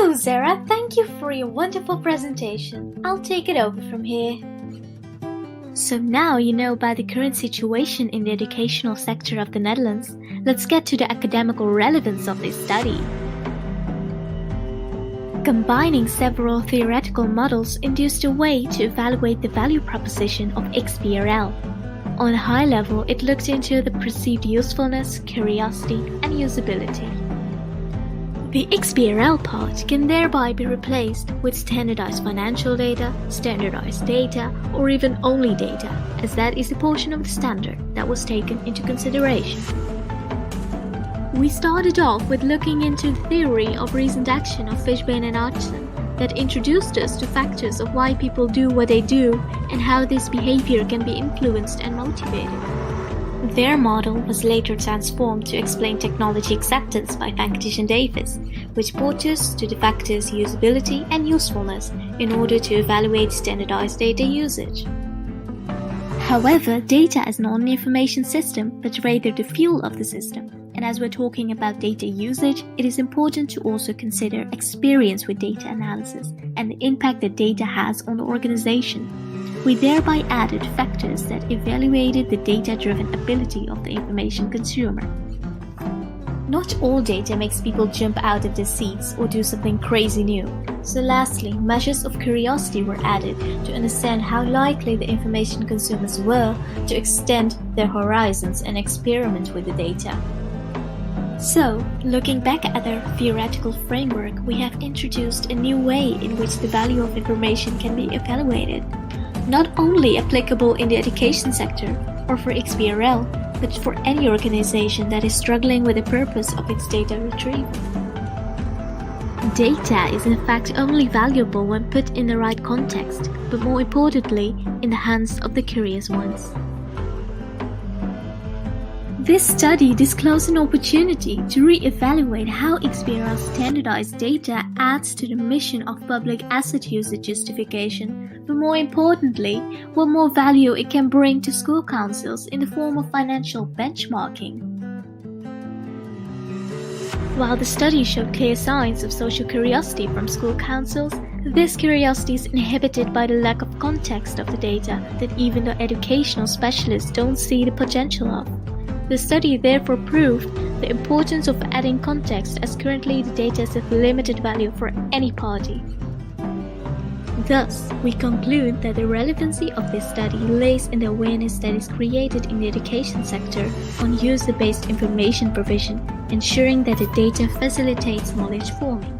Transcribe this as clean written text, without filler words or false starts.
So Zehra, thank you for your wonderful presentation. I'll take it over from here. So now you know about the current situation in the educational sector of the Netherlands. Let's get to the academical relevance of this study. Combining several theoretical models induced a way to evaluate the value proposition of XBRL. On a high level, it looked into the perceived usefulness, curiosity, and usability. The XBRL part can thereby be replaced with standardized financial data, standardized data, or even only data, as that is a portion of the standard that was taken into consideration. We started off with looking into the theory of reasoned action of Fishbane and Hodgson that introduced us to factors of why people do what they do and how this behavior can be influenced and motivated. Their model was later transformed to explain technology acceptance by Vanquish and Davis, which brought us to the factors usability and usefulness in order to evaluate standardized data usage. However, data is not an information system, but rather the fuel of the system. And as we're talking about data usage, it is important to also consider experience with data analysis and the impact that data has on the organization. We thereby added factors that evaluated the data-driven ability of the information consumer. Not all data makes people jump out of their seats or do something crazy new. So lastly, measures of curiosity were added to understand how likely the information consumers were to extend their horizons and experiment with the data. So, looking back at our theoretical framework, we have introduced a new way in which the value of information can be evaluated. Not only applicable in the education sector or for XBRL, but for any organization that is struggling with the purpose of its data retrieval. Data is in fact only valuable when put in the right context, but more importantly, in the hands of the curious ones. This study disclosed an opportunity to re-evaluate how XBRL standardized data adds to the mission of public asset usage justification, but more importantly, what more value it can bring to school councils in the form of financial benchmarking. While the study showed clear signs of social curiosity from school councils, this curiosity is inhibited by the lack of context of the data that even the educational specialists don't see the potential of. The study therefore proved the importance of adding context, as currently the data is of limited value for any party. Thus, we conclude that the relevancy of this study lays in the awareness that is created in the education sector on user-based information provision, ensuring that the data facilitates knowledge forming.